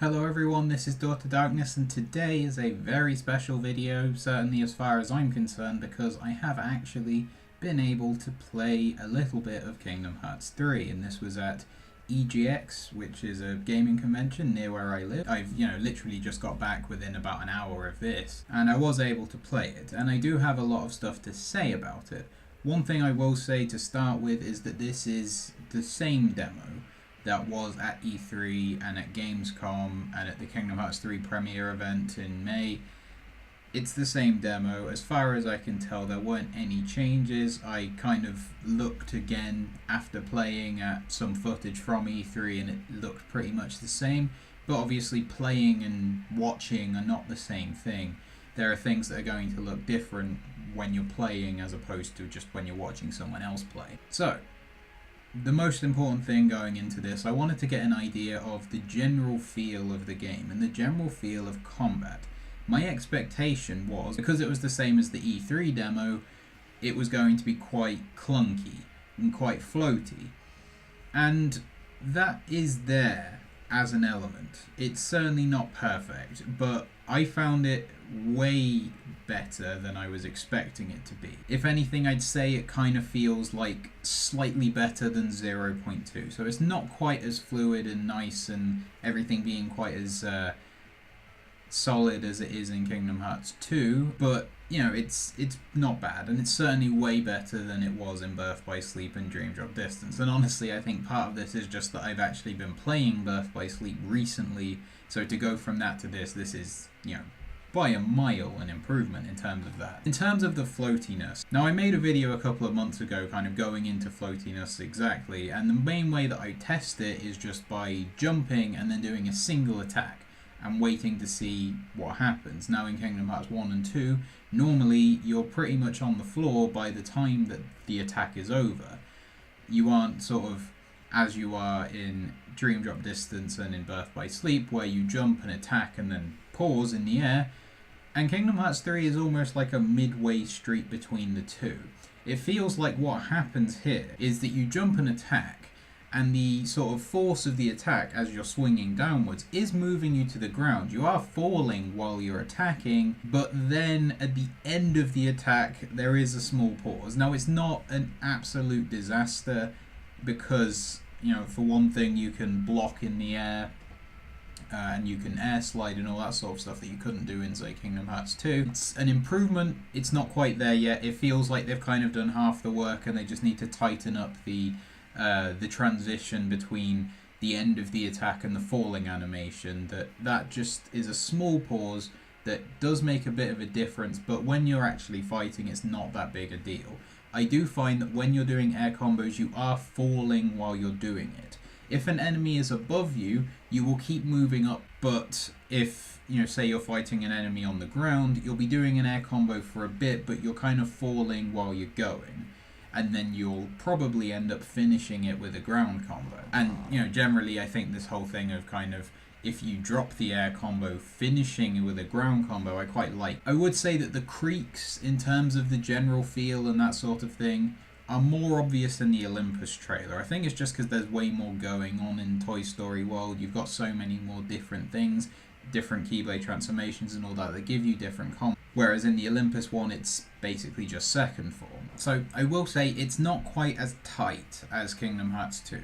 Hello everyone, this is Daughter Darkness, and today is a very special video, certainly as far as I'm concerned, because I have actually been able to play a little bit of Kingdom Hearts 3, and this was at EGX, which is a gaming convention near where I live. I've, literally just got back within about an hour of this, and I was able to play it, and I do have a lot of stuff to say about it. One thing I will say to start with is that this is the same demo that was at E3 and at Gamescom and at the Kingdom Hearts 3 premiere event in May. It's the same demo. As far as I can tell, there weren't any changes. I kind of looked again after playing at some footage from E3 and it looked pretty much the same. But obviously playing and watching are not the same thing. There are things that are going to look different when you're playing as opposed to just when you're watching someone else play. So, the most important thing going into this, I wanted to get an idea of the general feel of the game and the general feel of combat. My expectation was, because it was the same as the E3 demo, it was going to be quite clunky and quite floaty. And that is there as an element. It's certainly not perfect, but I found it way better than I was expecting it to be. If anything, I'd say it kind of feels like slightly better than 0.2. So it's not quite as fluid and nice and everything being quite as solid as it is in Kingdom Hearts 2, but it's not bad, and it's certainly way better than it was in Birth by Sleep and Dream Drop Distance. And honestly, I think part of this is just that I've actually been playing Birth by Sleep recently, so to go from that to this is, by a mile an improvement in terms of that. In terms of the floatiness, now I made a video a couple of months ago kind of going into floatiness exactly, and the main way that I test it is just by jumping and then doing a single attack and waiting to see what happens. Now in Kingdom Hearts 1 and 2, normally you're pretty much on the floor by the time that the attack is over. You aren't sort of as you are in Dream Drop Distance and in Birth by Sleep, where you jump and attack and then pause in the air. And Kingdom Hearts 3 is almost like a midway street between the two. It feels like what happens here is that you jump and attack, and the sort of force of the attack as you're swinging downwards is moving you to the ground. You are falling while you're attacking, but then at the end of the attack there is a small pause. Now it's not an absolute disaster because, for one thing, you can block in the air and you can air slide and all that sort of stuff that you couldn't do in, say, Kingdom Hearts 2. It's an improvement. It's not quite there yet. It feels like they've kind of done half the work and they just need to tighten up the transition between the end of the attack and the falling animation. That just is a small pause that does make a bit of a difference, but when you're actually fighting, it's not that big a deal. I do find that when you're doing air combos, you are falling while you're doing it. If an enemy is above you, you will keep moving up, but if, say you're fighting an enemy on the ground, you'll be doing an air combo for a bit, but you're kind of falling while you're going. And then you'll probably end up finishing it with a ground combo. And, generally I think this whole thing of kind of, if you drop the air combo, finishing with a ground combo, I quite like. I would say that the creaks, in terms of the general feel and that sort of thing, are more obvious in the Olympus trailer. I think it's just because there's way more going on in Toy Story World. You've got so many more different things, different Keyblade transformations and all that give you different combos. Whereas in the Olympus one, it's basically just second form. So I will say it's not quite as tight as Kingdom Hearts 2,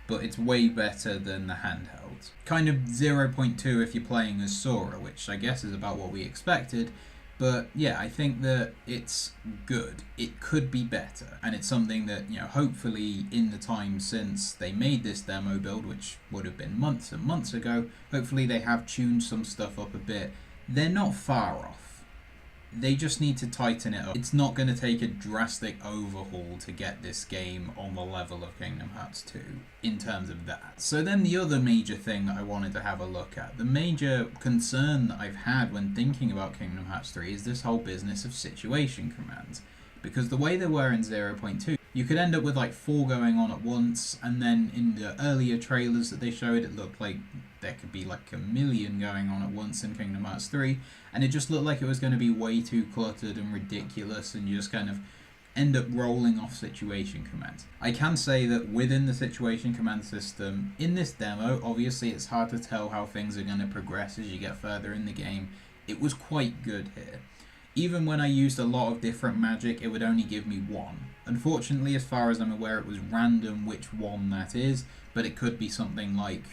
but it's way better than the handhelds. Kind of 0.2 if you're playing as Sora, which I guess is about what we expected. But yeah, I think that it's good. It could be better. And it's something that, hopefully in the time since they made this demo build, which would have been months and months ago, hopefully they have tuned some stuff up a bit. They're not far off. They just need to tighten it up. It's not going to take a drastic overhaul to get this game on the level of Kingdom Hearts 2 in terms of that. So then the other major thing that I wanted to have a look at, the major concern that I've had when thinking about Kingdom Hearts 3 is this whole business of situation commands. Because the way they were in 0.2, you could end up with like 4 going on at once, and then in the earlier trailers that they showed, it looked like there could be like 1 million going on at once in Kingdom Hearts 3, and it just looked like it was going to be way too cluttered and ridiculous, and you just kind of end up rolling off situation commands. I can say that within the situation command system, in this demo, obviously it's hard to tell how things are going to progress as you get further in the game. It was quite good here. Even when I used a lot of different magic, it would only give me one. Unfortunately, as far as I'm aware, it was random which one that is, but it could be something like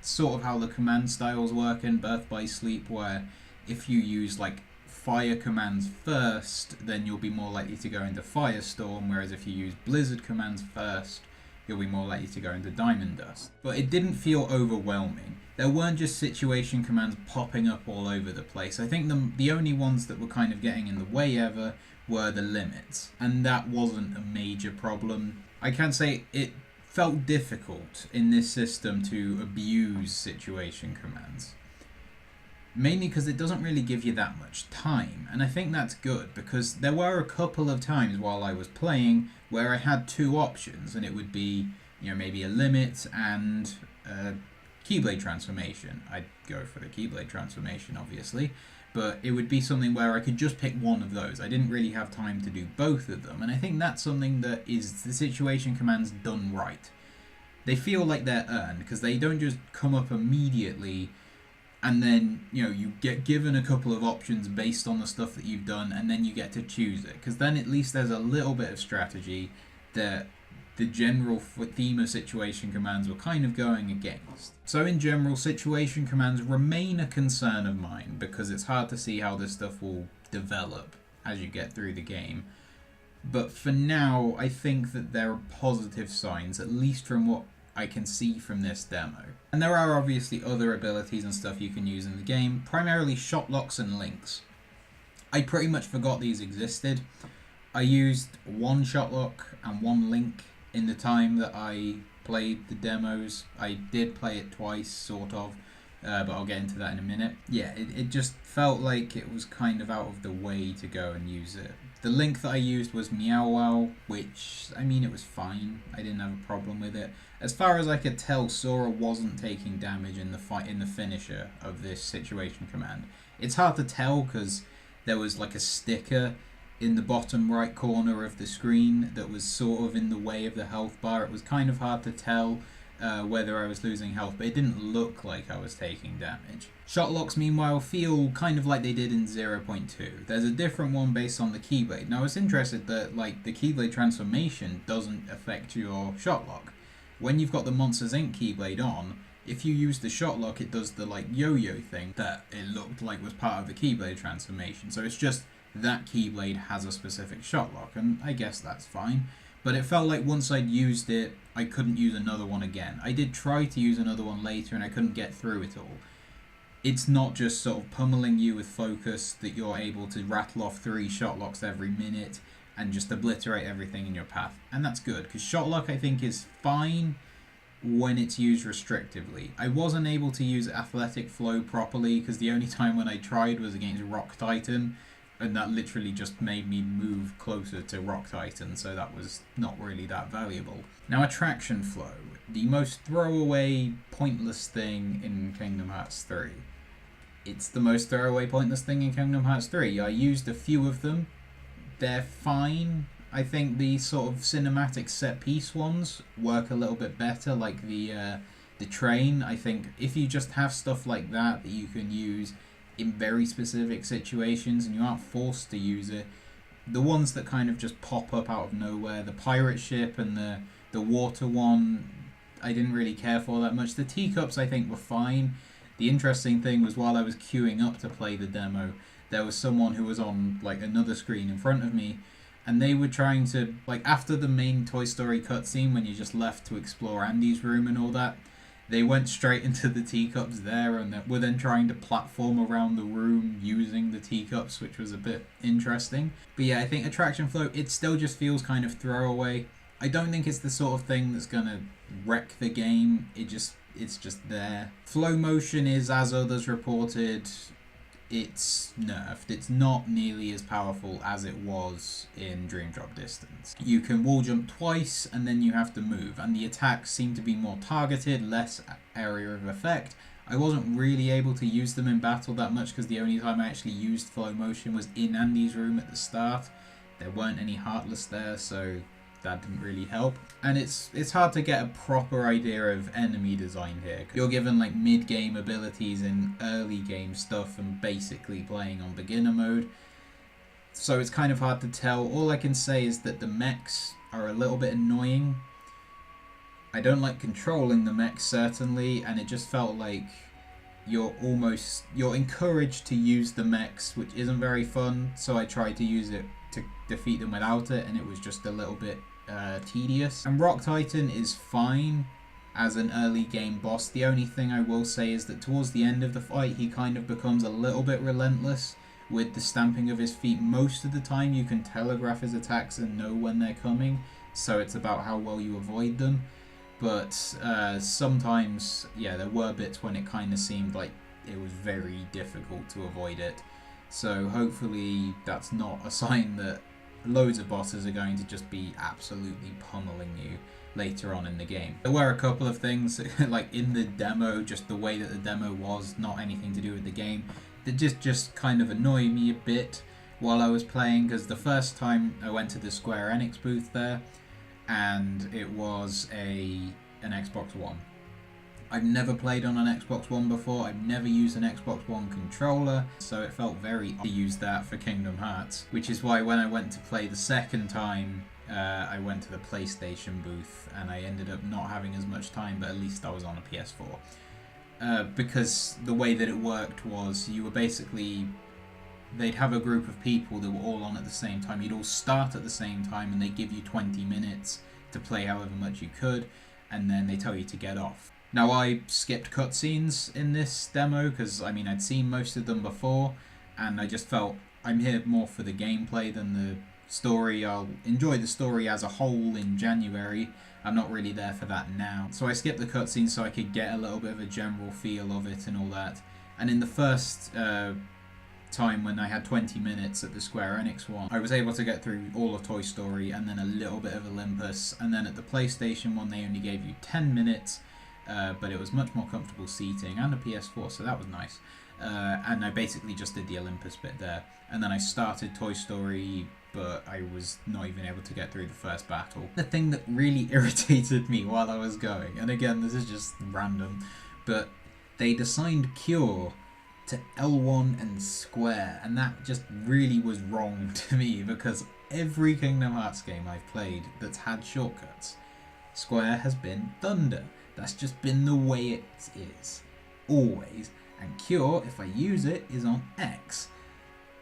sort of how the command styles work in Birth by Sleep, where if you use like fire commands first, then you'll be more likely to go into Firestorm, whereas if you use Blizzard commands first, you'll be more likely to go into Diamond Dust. But it didn't feel overwhelming. There weren't just situation commands popping up all over the place. I think the only ones that were kind of getting in the way ever were the limits, and that wasn't a major problem. I can say it felt difficult in this system to abuse situation commands. Mainly because it doesn't really give you that much time, and I think that's good because there were a couple of times while I was playing where I had two options, and it would be, you know, maybe a limit and a Keyblade transformation. I'd go for the Keyblade transformation, obviously, but it would be something where I could just pick one of those. I didn't really have time to do both of them, and I think that's something that is the situation commands done right. They feel like they're earned because they don't just come up immediately and then, you know, you get given a couple of options based on the stuff that you've done, and then you get to choose it. Because then at least there's a little bit of strategy that the general theme of situation commands were kind of going against. So in general, situation commands remain a concern of mine, because it's hard to see how this stuff will develop as you get through the game. But for now, I think that there are positive signs, at least from what I can see from this demo. And there are obviously other abilities and stuff you can use in the game, primarily shot locks and links. I pretty much forgot these existed. I used one shot lock and one link in the time that I played the demos. I did play it twice, sort of, but I'll get into that in a minute. Yeah, it just felt like it was kind of out of the way to go and use it. The link that I used was Meow Wow, which, I mean, it was fine. I didn't have a problem with it. As far as I could tell, Sora wasn't taking damage in the finisher of this situation command. It's hard to tell because there was like a sticker in the bottom right corner of the screen that was sort of in the way of the health bar. It was kind of hard to tell whether I was losing health, but it didn't look like I was taking damage. Shot locks, meanwhile, feel kind of like they did in 0.2. There's a different one based on the Keyblade. Now, I was interested that like the Keyblade transformation doesn't affect your shot lock. When you've got the Monsters Inc. Keyblade on, if you use the shot lock, it does the like yo-yo thing that it looked like was part of the Keyblade transformation. So it's just that Keyblade has a specific shot lock, and I guess that's fine. But it felt like once I'd used it, I couldn't use another one again. I did try to use another one later, and I couldn't get through it all. It's not just sort of pummeling you with focus that you're able to rattle off 3 shot locks every minute and just obliterate everything in your path. And that's good, because shot lock I think is fine when it's used restrictively. I wasn't able to use Athletic Flow properly, because the only time when I tried was against Rock Titan, and that literally just made me move closer to Rock Titan, so that was not really that valuable. Now, Attraction Flow, the most throwaway, pointless thing in Kingdom Hearts 3. It's the most throwaway, pointless thing in Kingdom Hearts 3. I used a few of them. They're fine. I think the sort of cinematic set-piece ones work a little bit better, like the train. I think if you just have stuff like that that you can use in very specific situations and you aren't forced to use it, the ones that kind of just pop up out of nowhere, the pirate ship and the water one, I didn't really care for that much. The teacups I think were fine. The interesting thing was, while I was queuing up to play the demo, there was someone who was on like another screen in front of me, and they were trying to, like, after the main Toy Story cutscene when you're just left to explore Andy's room and all that, they went straight into the teacups there and were then trying to platform around the room using the teacups, which was a bit interesting. But yeah, I think Attraction Flow, it still just feels kind of throwaway. I don't think it's the sort of thing that's gonna wreck the game. It's just there. Flow motion is, as others reported, it's nerfed. It's not nearly as powerful as it was in Dream Drop Distance. You can wall jump twice and then you have to move, and the attacks seem to be more targeted, less area of effect. I wasn't really able to use them in battle that much because the only time I actually used flow motion was in Andy's room at the start, There weren't any Heartless there, so that didn't really help. And it's hard to get a proper idea of enemy design here. You're given like mid-game abilities in early game stuff and basically playing on beginner mode. So it's kind of hard to tell. All I can say is that the mechs are a little bit annoying. I don't like controlling the mechs, certainly, and it just felt like you're encouraged to use the mechs, which isn't very fun, so I tried to use it to defeat them without it, and it was just a little bit tedious. And Rock Titan is fine as an early game boss. The only thing I will say is that towards the end of the fight, he kind of becomes a little bit relentless with the stamping of his feet. Most of the time you can telegraph his attacks and know when they're coming, so it's about how well you avoid them. But sometimes, yeah, there were bits when it kind of seemed like it was very difficult to avoid it. So hopefully that's not a sign that loads of bosses are going to just be absolutely pummeling you later on in the game. There were a couple of things, like in the demo, just the way that the demo was, not anything to do with the game, that just kind of annoyed me a bit while I was playing, because the first time I went to the Square Enix booth there, and it was an Xbox One. I've never played on an Xbox One before, I've never used an Xbox One controller, so it felt very odd to use that for Kingdom Hearts, which is why when I went to play the second time, I went to the PlayStation booth, and I ended up not having as much time, but at least I was on a PS4. Because the way that it worked was, you were basically, they'd have a group of people that were all on at the same time, you'd all start at the same time, and they give you 20 minutes to play however much you could, and then they tell you to get off. Now, I skipped cutscenes in this demo because, I mean, I'd seen most of them before, and I just felt I'm here more for the gameplay than the story. I'll enjoy the story as a whole in January. I'm not really there for that now. So I skipped the cutscenes so I could get a little bit of a general feel of it and all that. And in the first time when I had 20 minutes at the Square Enix one, I was able to get through all of Toy Story and then a little bit of Olympus. And then at the PlayStation one, they only gave you 10 minutes. But it was much more comfortable seating, and a PS4, so that was nice. And I basically just did the Olympus bit there. And then I started Toy Story, but I was not even able to get through the first battle. The thing that really irritated me while I was going, and again, this is just random, but they'd assigned Cure to L1 and Square, and that just really was wrong to me, because every Kingdom Hearts game I've played that's had shortcuts, Square has been Thunder. That's just been the way it is. Always. And Cure, if I use it, is on X.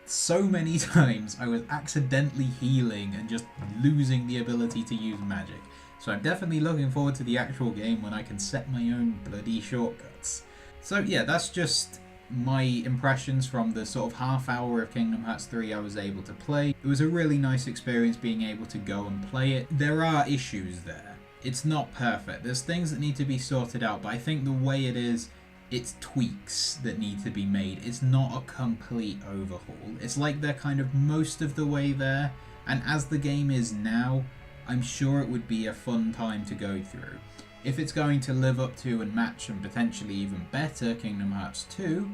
So many times I was accidentally healing and just losing the ability to use magic. So I'm definitely looking forward to the actual game when I can set my own bloody shortcuts. So yeah, that's just my impressions from the sort of half hour of Kingdom Hearts 3 I was able to play. It was a really nice experience being able to go and play it. There are issues there. It's not perfect. There's things that need to be sorted out, but I think the way it is, it's tweaks that need to be made. It's not a complete overhaul. It's like they're kind of most of the way there, and as the game is now, I'm sure it would be a fun time to go through. If it's going to live up to and match and potentially even better Kingdom Hearts 2,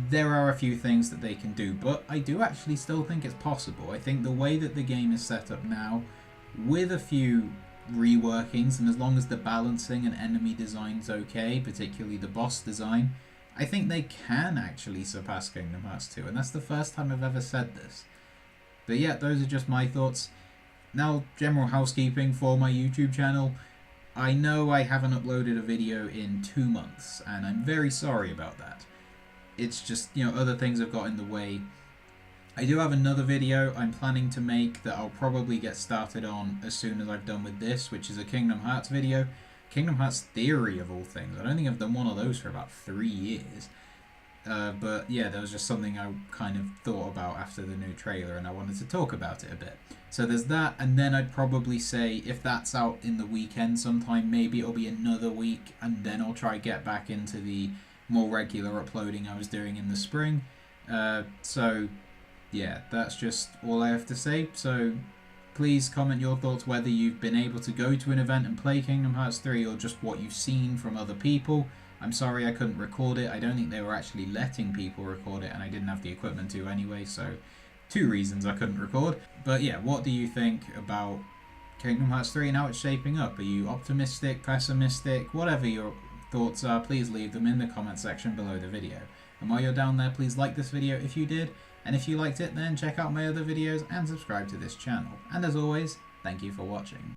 there are a few things that they can do, but I do actually still think it's possible. I think the way that the game is set up now, with a few reworkings, and as long as the balancing and enemy design's okay, particularly the boss design, I think they can actually surpass Kingdom Hearts 2, and that's the first time I've ever said this. But yeah, those are just my thoughts. Now, general housekeeping for my YouTube channel. I know I haven't uploaded a video in 2 months, and I'm very sorry about that. It's just, you know, other things have got in the way. I do have another video I'm planning to make that I'll probably get started on as soon as I've done with this, which is a Kingdom Hearts video. Kingdom Hearts Theory of all things. I don't think I've done one of those for about 3 years. But yeah, that was just something I kind of thought about after the new trailer, and I wanted to talk about it a bit. So there's that, and then I'd probably say if that's out in the weekend sometime, maybe it'll be another week, and then I'll try get back into the more regular uploading I was doing in the spring. So yeah, that's just all I have to say. So please comment your thoughts, whether you've been able to go to an event and play Kingdom Hearts 3 or just what you've seen from other people. I'm sorry I couldn't record it. I don't think they were actually letting people record it, and I didn't have the equipment to anyway, so 2 reasons I couldn't record. But yeah, what do you think about Kingdom Hearts 3 and how it's shaping up? Are you optimistic, pessimistic? Whatever your thoughts are, please leave them in the comment section below the video. And while you're down there, please like this video if you did, and if you liked it, then check out my other videos and subscribe to this channel. And as always, thank you for watching.